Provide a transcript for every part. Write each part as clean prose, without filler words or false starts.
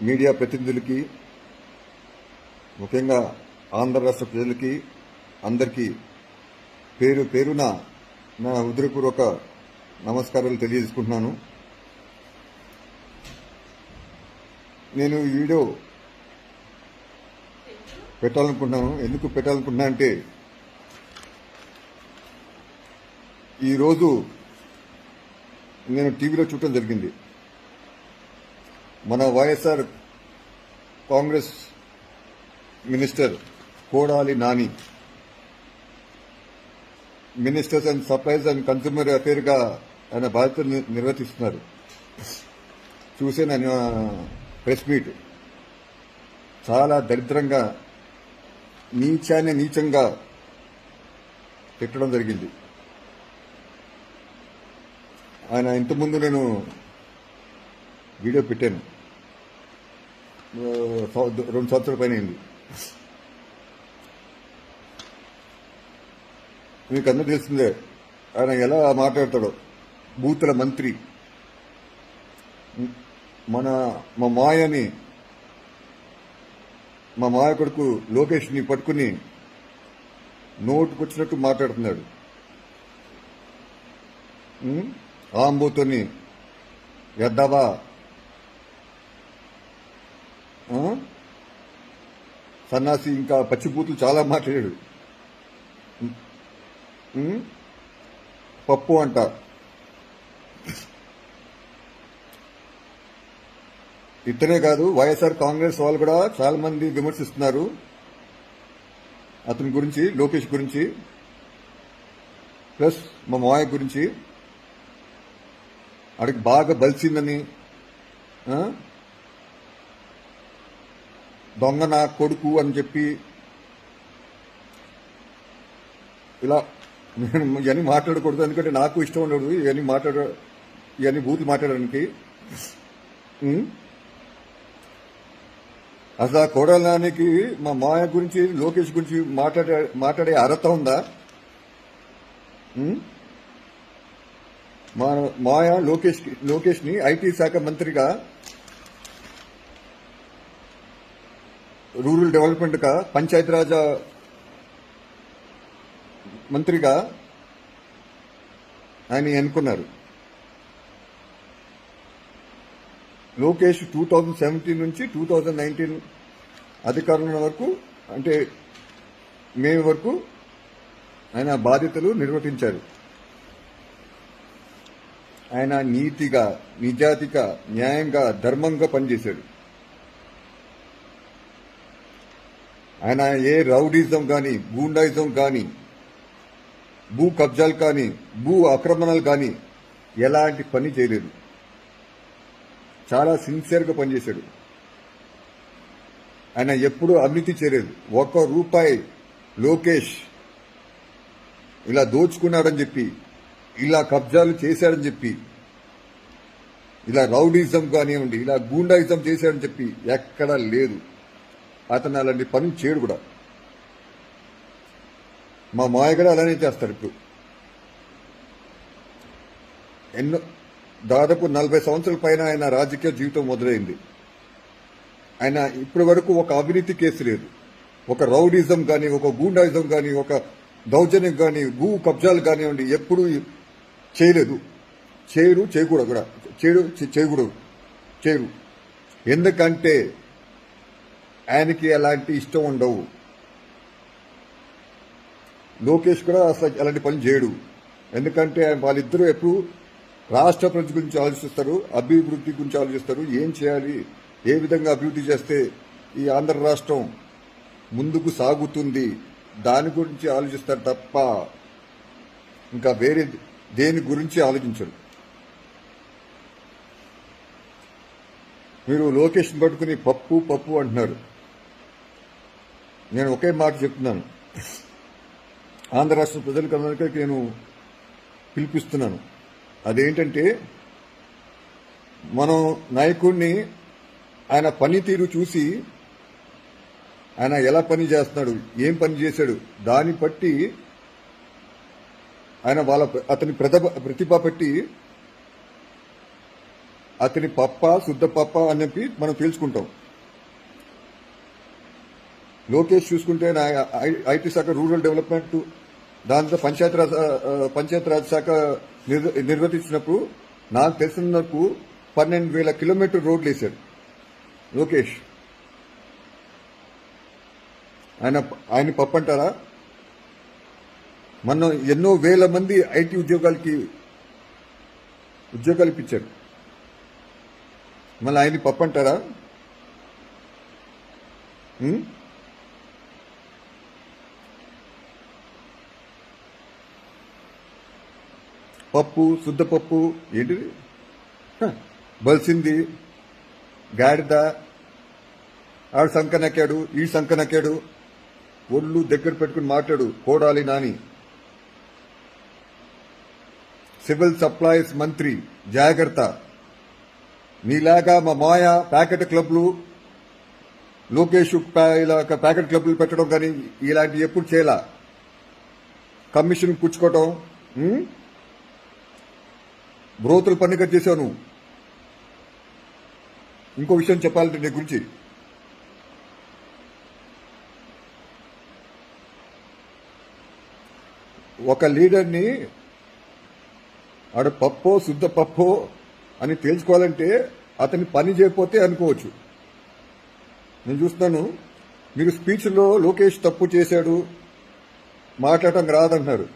Media ప్రతినిధులకి, ముఖ్యంగా ఆంధ్ర రాష్ట్ర ప్రజలకి అందరికీ పేరు పేరున నా హృదయపూర్వక నమస్కారాలు తెలియజేసుకుంటున్నాను. నేను ఈ వీడియో పెట్టాలనుకుంటున్నాను. ఎందుకు పెట్టాలనుకుంటున్నా అంటే ఈరోజు నేను టీవీలో చూడటం జరిగింది. మన YSR Congress minister Kodali Nani ministers and supplies and consumer affair గా ఆయన బాధ్యతలు నిర్వర్తిస్తున్నారు. చూసే నేను ప్రెస్ మీట్ చాలా దరిద్రంగా నీచంగా పెట్టడం జరిగింది. ఆయన ఇంతకుముందు నేను వీడియో పెట్టాను, 2 సంవత్సరాల పైన అయింది. మీకు అందరూ తెలిసిందే ఆయన ఎలా మాట్లాడతాడో. బూతుల మంత్రి మా మాయ కొడుకు లోకేష్ ని పట్టుకుని నోటుకొచ్చినట్టు మాట్లాడుతున్నాడు. ఆంబోతోని ఎద్దావా, సన్నాసి, ఇంకా పచ్చిబూతులు చాలా మాట్లాడాడు. పప్పు అంట. ఇతనే కాదు, వైఎస్ఆర్ కాంగ్రెస్ వాళ్ళు కూడా చాలా మంది విమర్శిస్తున్నారు అతని గురించి, లోకేష్ గురించి, ప్లస్ మా మాయ గురించి. అడికి బాగా బలిసిందని, దొంగ నా కొడుకు అని చెప్పి ఇలా నేను ఇవన్నీ మాట్లాడకూడదు, ఎందుకంటే నాకు ఇష్టం ఉండదు ఇవన్నీ బూతులు మాట్లాడడానికి. అసలు ఆ కోడలానికి మా మాయ గురించి, లోకేష్ గురించి మాట్లాడే అర్హత ఉందా? మా మాయ లోకేష్ ని ఐటీ శాఖ మంత్రిగా, రూరల్ డెవలప్మెంట్ గా, పంచాయతీరాజ్ మంత్రిగా ఆయన ఎన్నుకున్నారు. లోకేష్ 2017 నుంచి 2019 అధికారంలో వరకు, అంటే మే వరకు ఆయన బాధ్యతలు నిర్వర్తించారు. ఆయన నీతిగా, నిజాయితీగా, న్యాయంగా, ధర్మంగా పనిచేశాడు. ఆయన ఏ రౌడీజం కానీ, గూండాయిజం కానీ, భూ కబ్జాలు కానీ, భూ ఆక్రమణలు కానీ ఎలాంటి పని చేయలేదు. చాలా సిన్సియర్గా పనిచేశాడు. ఆయన ఎప్పుడూ అవినీతి చేయలేదు. 1 రూపాయి లోకేష్ ఇలా దోచుకున్నాడని చెప్పి, ఇలా కబ్జాలు చేశాడని చెప్పి, ఇలా రౌడీజం కానివ్వండి, ఇలా గూండాయిజం చేశాడని చెప్పి ఎక్కడా లేదు. అతను అలాంటి పని చేయడు కూడా. మా మాయ కూడా అలానే చేస్తారు. ఇప్పుడు దాదాపు 40 సంవత్సరాల పైన ఆయన రాజకీయ జీవితం మొదలైంది. ఆయన ఇప్పటి వరకు ఒక అవినీతి కేసు లేదు, ఒక రౌడీజం కానీ, ఒక గూండాయిజం కానీ, ఒక దౌర్జన్యం కానీ, భూ కబ్జాలు కానివ్వండి ఎప్పుడూ చేయలేదు. చేయరు. ఎందుకంటే ఆయనకి అలాంటి ఇష్టం ఉండవు. లోకేష్ కూడా అసలు అలాంటి పని చేయడు. ఎందుకంటే వాళ్ళిద్దరూ ఎప్పుడు రాష్ట్ర ప్రజల గురించి ఆలోచిస్తారు, అభివృద్ధి గురించి ఆలోచిస్తారు. ఏం చేయాలి, ఏ విధంగా అభివృద్ధి చేస్తే ఈ ఆంధ్ర రాష్ట్రం ముందుకు సాగుతుంది, దాని గురించి ఆలోచిస్తారు తప్ప ఇంకా వేరే దేని గురించి ఆలోచించరు. మీరు లోకేష్ని పట్టుకుని పప్పు అంటున్నారు. నేను ఒకే మాట చెప్తున్నాను, ఆంధ్ర రాష్ట్ర ప్రజలకందరికీ నేను పిలిపిస్తున్నాను. అదేంటంటే, మనం నాయకుడిని ఆయన పనితీరు చూసి, ఆయన ఎలా పని చేస్తున్నాడు, ఏం పని చేశాడు, దాన్ని బట్టి ఆయన అతని ప్రతిభ పెట్టి అతని పప్ప శుద్ధ పప్ప అని చెప్పి మనం తెలుసుకుంటాం. లోకేష్ చూసుకుంటే ఐటీ శాఖ, రూరల్ డెవలప్మెంట్, దాంతో పంచాయతీరాజ్ శాఖ నిర్వర్తించినప్పుడు నాకు తెలిసినందుకు 12,000 కిలోమీటర్ రోడ్లు వేశారు లోకేష్. ఆయన పప్పు అంటారా? మనం ఎన్నో వేల మంది ఐటీ ఉద్యోగాలు ఇప్పించారు. మళ్ళీ ఆయన పప్పు అంటారా? పప్పు, శుద్ధ పప్పు ఏంటిది? బలిసింది గాడిద, ఆడు సంకనక్కాడు, ఈ సంకనక్కాడు. ఒళ్ళు దగ్గర పెట్టుకుని మాట్లాడు కోడాలి నాని. సివిల్ సప్లైస్ మంత్రి జాగ్రత్త. నీలాగా మా మాయ ప్యాకెట్ క్లబ్లు, లోకేష్ ఇలా ప్యాకెట్ క్లబ్లు పెట్టడం కానీ ఇలాంటివి ఎప్పుడు చేయాల. కమిషన్ పుచ్చుకోవటం, బ్రోతులు పన్నిక చేశాను. ఇంకో విషయం చెప్పాలంటే నీ గురించి, ఒక లీడర్ని ఆడ పప్పో శుద్ధ పప్పో అని తెలుసుకోవాలంటే అతని పని చేయకపోతే అనుకోవచ్చు. నేను చూస్తున్నాను, మీరు స్పీచ్లో లోకేష్ తప్పు చేశాడు, మాట్లాడటం రాదంటున్నారు.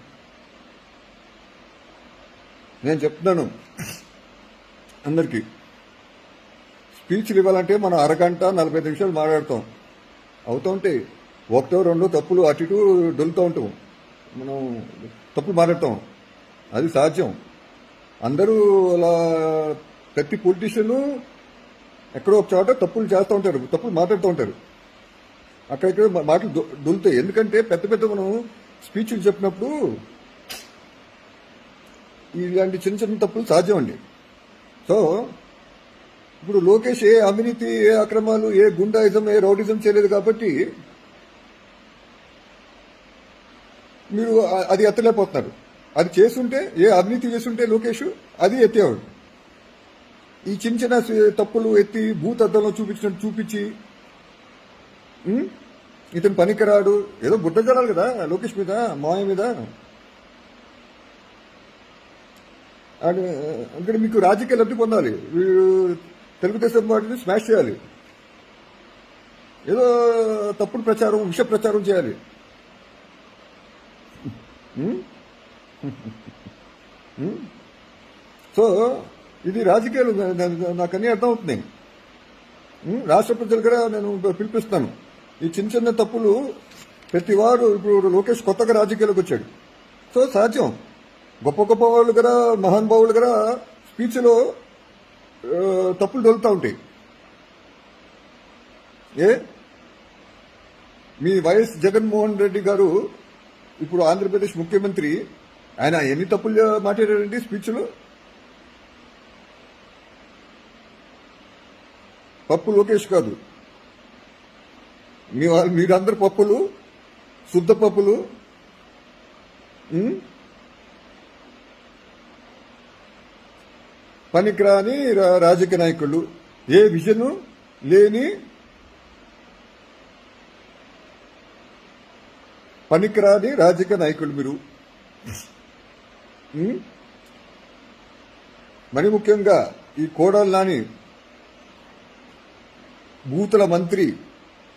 నేను చెప్తున్నాను అందరికీ, స్పీచ్లు ఇవ్వాలంటే మనం అరగంట 45 నిమిషాలు మాట్లాడతాం. అవుతూ ఉంటాయి ఒకటో రెండో తప్పులు అటు ఇటు డొలుతూ ఉంటాం, మనం తప్పులు మాట్లాడతాం, అది సాధ్యం. అందరూ అలా ప్రతి పొలిటీషియన్ ఎక్కడో ఒక చోట తప్పులు చేస్తూ ఉంటారు, తప్పులు మాట్లాడుతూ ఉంటారు, అక్కడిక్కడ మాటలు దొలుతాయి. ఎందుకంటే పెద్ద పెద్ద మనం స్పీచ్లు చెప్పినప్పుడు ఇలాంటి చిన్న చిన్న తప్పులు సాధ్యం అండి. సో ఇప్పుడు లోకేష్ ఏ అవినీతి, ఏ అక్రమాలు, ఏ గుండాయిజం, ఏ రౌడిజం చేయలేదు కాబట్టి మీరు అది ఎత్తలేకపోతున్నారు. అది చేస్తుంటే, ఏ అవినీతి చేస్తుంటే లోకేష్ అది ఎత్తేవాడు. ఈ చిన్న చిన్న తప్పులు ఎత్తి భూతద్దంలో చూపించి ఇతను పనికిరాడు, ఏదో బుడ్డ జనాలు కదా లోకేష్ మీద, మాయ మీద. ఇక్కడ మీకు రాజకీయ లబ్ధి పొందాలి, తెలుగుదేశం పార్టీని స్మాష్ చేయాలి, ఏదో తప్పుడు ప్రచారం, విష ప్రచారం చేయాలి. సో ఇది రాజకీయాలు, నాకు అన్నీ అర్థమవుతున్నాయి. రాష్ట్ర ప్రజలు కూడా నేను పిలిపిస్తాను, ఈ చిన్న చిన్న తప్పులు ప్రతివాడు. ఇప్పుడు లోకేష్ కొత్తగా రాజకీయాలకు వచ్చాడు, సో సాధ్యం. గొప్ప గొప్ప వాళ్ళు కూడా, మహానుభావులు కూడా స్పీచ్లో తప్పులు దొరుకుతూ ఉంటాయి. మీ వైఎస్ జగన్మోహన్ రెడ్డి గారు ఇప్పుడు ఆంధ్రప్రదేశ్ ముఖ్యమంత్రి, ఆయన ఎన్ని తప్పులు మాట్లాడారండి స్పీచ్లో? పప్పు లోకేష్ కాదు, మీరందరు పప్పులు, శుద్ధ పప్పులు. పనికిరాని రాజకీయ నాయకులు, ఏ విజను లేని పనికిరాని రాజకీయ నాయకులు మీరు. మరి ముఖ్యంగా ఈ కోడలు నాని బూతుల మంత్రి,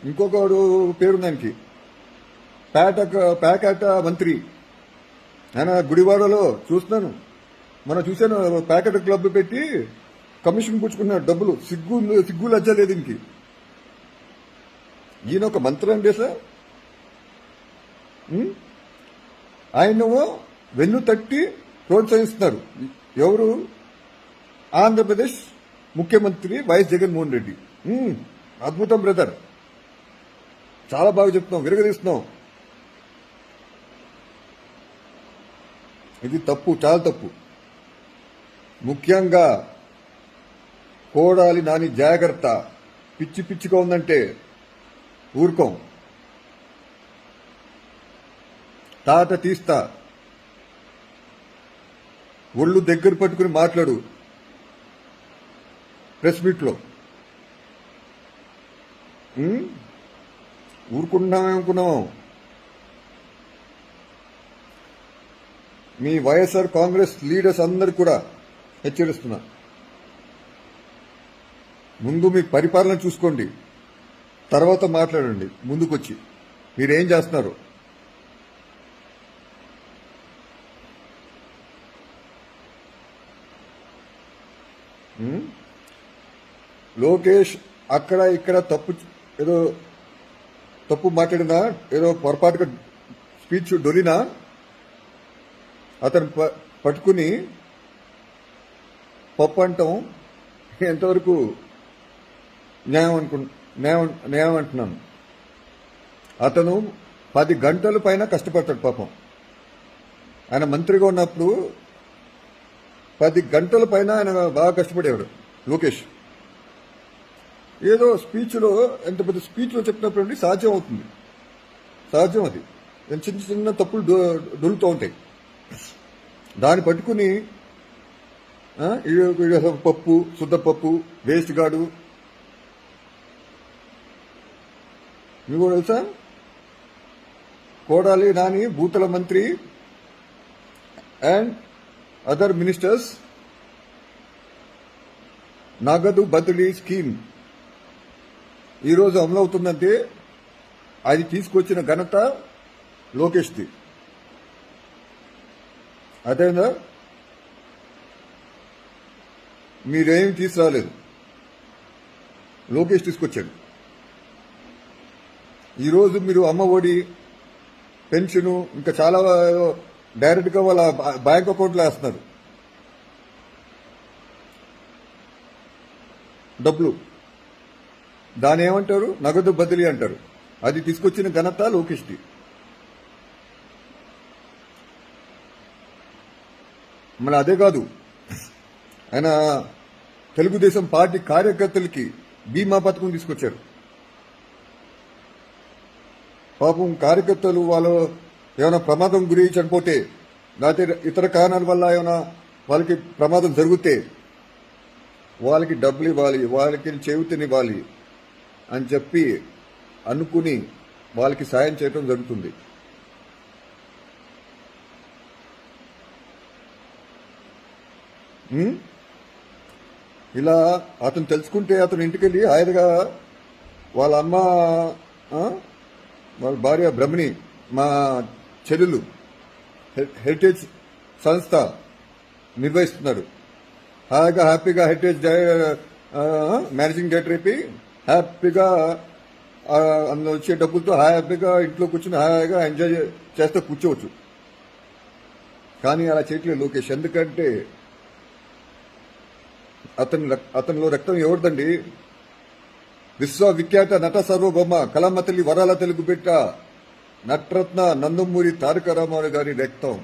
ఇంకొకడు పేరు దానికి ప్యాకెట్ మంత్రి. ఆయన గుడివాడలో చూస్తున్నాను, మనం చూశాను, ప్యాకెట్ క్లబ్ పెట్టి కమిషన్ పుచ్చుకున్నాడు డబ్బులు. సిగ్గు లజ్జలేదు ఇంకి. ఈయన ఒక మంత్రి అండి సార్. ఆయనేమో వెన్ను తట్టి ప్రోత్సహిస్తున్నారు. ఎవరు? ఆంధ్రప్రదేశ్ ముఖ్యమంత్రి వైఎస్ జగన్మోహన్ రెడ్డి. అద్భుతం బ్రదర్, చాలా బాగా చెప్తున్నాం, విరగదీస్తున్నాం. ఇది తప్పు, చాలా తప్పు. ముఖ్యంగా కోడాలి నాని జాగ్రత్త. పిచ్చి పిచ్చిగా ఉందంటే ఊరుకోం, తాట తీస్తా. ఒళ్ళు దగ్గర పట్టుకుని మాట్లాడు. ప్రెస్ మీట్లో. ఊరుకుంటున్నామేమనుకున్నాం. మీ వైఎస్ఆర్ కాంగ్రెస్ లీడర్స్ అందరు కూడా హెచ్చరిస్తున్నా, ముందు మీ పరిపాలన చూసుకోండి, తర్వాత మాట్లాడండి. ముందుకొచ్చి మీరేం చేస్తున్నారు. లోకేష్ అక్కడ ఇక్కడ ఏదో తప్పు మాట్లాడినా, ఏదో పొరపాటుగా స్పీచ్ డొలినా అతను పట్టుకుని పప్పు అంటాం ఎంతవరకు న్యాయం అంటున్నాను. అతను 10 గంటల పైన కష్టపడతాడు పాపం. ఆయన మంత్రిగా ఉన్నప్పుడు 10 గంటల పైన ఆయన బాగా కష్టపడేవాడు లోకేష్. ఏదో స్పీచ్లో, ఎంత పెద్ద స్పీచ్లో చెప్పినప్పుడు సాధ్యం అవుతుంది, సాధ్యం అది. చిన్న చిన్న తప్పులు దొరుకుతూ ఉంటాయి. దాన్ని పట్టుకుని పప్పు, శుద్ధపప్పు, వేస్ట్ గాడు. మీకు కూడా తెలుసా, కోడాలి నాని భూతల మంత్రి అండ్ అదర్ మినిస్టర్స్ నగదు బదిలీ స్కీమ్ ఈరోజు అమలవుతుందంటే అది తీసుకొచ్చిన ఘనత లోకేష్ది. అదేనా, మీరేమి తీసుకురాలేదు, లోకేష్ తీసుకొచ్చాడు. ఈరోజు మీరు అమ్మ ఒడి, పెన్షన్, ఇంకా చాలా డైరెక్ట్ గా వాళ్ళ బ్యాంక్ అకౌంట్లో వేస్తున్నారు డబ్బులు. దాని ఏమంటారు, నగదు బదిలీ అంటారు. అది తీసుకొచ్చిన ఘనత లోకేష్ది. మన అదే కాదు, ఆయన తెలుగుదేశం పార్టీ కార్యకర్తలకి బీమా పథకం తీసుకొచ్చారు. పాపం కార్యకర్తలు వాళ్ళు ఏమైనా ప్రమాదం గురి చనిపోతే, లేకపోతే ఇతర కారణాల వల్ల ఏమైనా వాళ్ళకి ప్రమాదం జరిగితే వాళ్ళకి డబ్బులు ఇవ్వాలి, వాళ్ళకి చేయూతనివ్వాలి అని చెప్పి అనుకుని వాళ్ళకి సాయం చేయడం జరుగుతుంది. ఇలా అతను తెలుసుకుంటే అతను ఇంటికెళ్ళి హాయిగా వాళ్ళ అమ్మ, వాళ్ళ భార్య బ్రహ్మణి, మా చెల్లెలు హెరిటేజ్ సంస్థ నిర్వహిస్తున్నారు. హాయిగా హ్యాపీగా హెరిటేజ్ మేనేజింగ్ డైరెక్టర్ అయిపోయి హ్యాపీగా అందులో వచ్చే డబ్బులతో హ్యాపీగా ఇంట్లో కూర్చుని హాయిగా ఎంజాయ్ చేస్తూ కూర్చోవచ్చు. కానీ అలా చేయట్లేదు లోకేష్. ఎందుకంటే అతనిలో రక్తం ఎవరిదండి? విశ్వవిఖ్యాత నట సార్వభౌమ కళమ్మ తల్లి వరాల తెలుగు బిడ్డ నటరత్న నందమూరి తారక రామారావు గారి రక్తం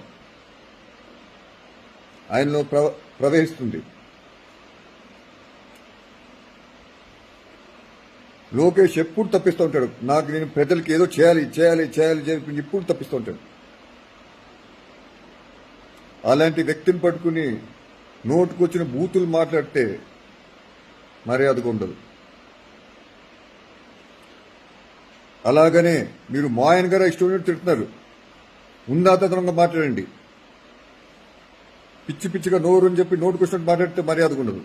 ఆయనలో ప్రవహిస్తుంది. లోకేష్ ఎప్పుడు తప్పిస్తూ ఉంటాడు. నేను ప్రజలకి ఏదో చేయాలి చేయాలి చేయాలి చేయాలి ఎప్పుడు తప్పిస్తూ ఉంటాడు. అలాంటి వ్యక్తిని పట్టుకుని నోటుకొచ్చిన బూతులు మాట్లాడితే మర్యాదగా ఉండదు. అలాగనే మీరు మాయన్ గారు ఇష్టం తిడుతున్నారు, ఉందాతనంగా మాట్లాడండి. పిచ్చి పిచ్చిగా నోరు అని చెప్పి నోటుకొచ్చినట్టు మాట్లాడితే మర్యాదగా ఉండదు.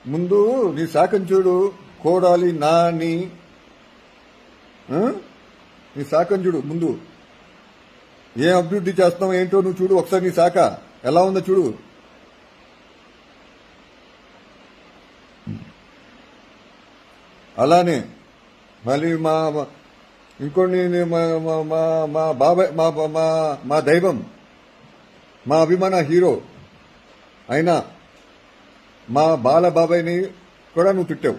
ముందు నీ శాఖం చూడు, కోడాలి నాని, నీ శాఖం చూడు. ముందు ఏం అభివృద్ధి చేస్తున్నావు ఏంటో నువ్వు చూడు ఒకసారి. నీ శాఖ ఎలా ఉందో చూడు. అలానే మళ్ళీ ఇంకొన్ని మా బాబాయ్, మా దైవం, మా అభిమాన హీరో అయినా మా బాల బాబాయ్ని కూడా నువ్వు తిట్టావు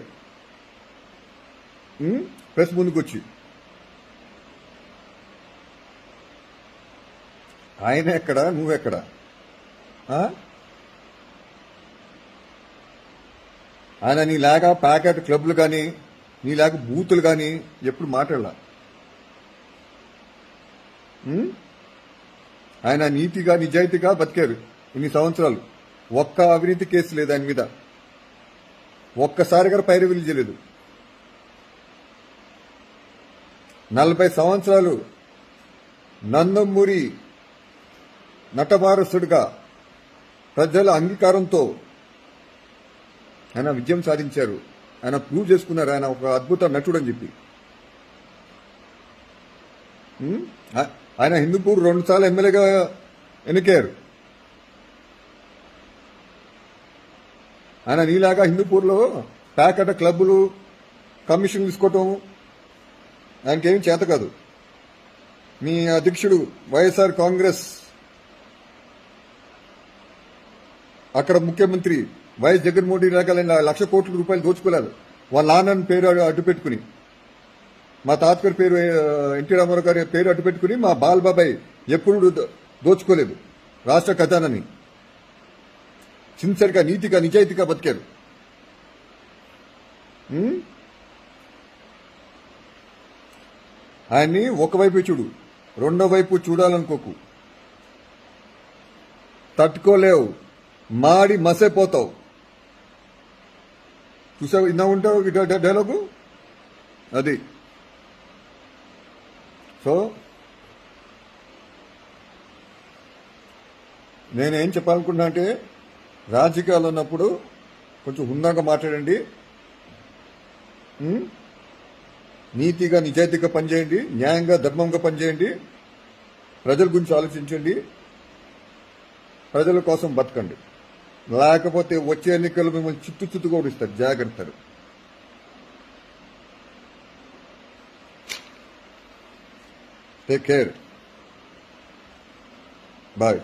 ప్రెస్ ముందుకొచ్చి. ఆయన ఎక్కడ, నువ్వెక్కడ? ఆయన నీలాగా ప్యాకెట్ క్లబ్లు కానీ నీలాగా బూతులు కానీ ఎప్పుడు మాట్లాడలా. ఆయన నీతిగా నిజాయితీగా బతికారు ఇన్ని సంవత్సరాలు. ఒక్క అవినీతి కేసు లేదు ఆయన మీద, ఒక్కసారిగా పైరవీలు చేయలేదు. 40 సంవత్సరాలు నందమూరి నటవారసుడిగా ప్రజల అంగీకారంతో ఆయన విజయం సాధించారు. ఆయన ప్రూవ్ చేసుకున్నారు ఆయన ఒక అద్భుత నటుడు అని చెప్పి. ఆయన హిందూపూర్ 2 సార్లు ఎమ్మెల్యేగా ఎన్నికారు. ఆయన నీలాగా హిందూపూర్లో ప్యాకెట్ క్లబ్బులు కమిషన్ తీసుకోవటం ఆయనకేమీ చేత కాదు. మీ అధ్యక్షుడు వైఎస్ఆర్ కాంగ్రెస్ అక్కడ ముఖ్యమంత్రి వైఎస్ జగన్మోహన్ రెడ్డి లాగా 1,00,000 కోట్ల రూపాయలు దోచుకోలేదు. వాళ్ళ నాన్న పేరు అడ్డు పెట్టుకుని, మా తాతగారి పేరు ఎన్టీ రామారావు గారి పేరు అడ్డు పెట్టుకుని మా బాలబాబాయ్ ఎప్పుడు దోచుకోలేదు రాష్ట్ర ఖజానాని. సిన్సియర్గా నీతిగా నిజాయితీగా బతికారు. ఆయన్ని ఒకవైపు చూడు, రెండో వైపు చూడాలనుకోకు. తట్టుకోలేవు, మాడి మసైపోతావు. చూసావు, ఇన్నా ఉంటావు డైలాగు అది. సో నేనేం చెప్పాలనుకున్నా అంటే, రాజకీయాలు ఉన్నప్పుడు కొంచెం హుందాగా మాట్లాడండి, నీతిగా నిజాయితీగా పనిచేయండి, న్యాయంగా ధర్మంగా పనిచేయండి, ప్రజల గురించి ఆలోచించండి, ప్రజల కోసం బతకండి. లేకపోతే వచ్చే ఎన్నికలు మిమ్మల్ని చుట్టుగా ఓడిస్తారు. జాగ్రత్తలు. Take care. బాయ్.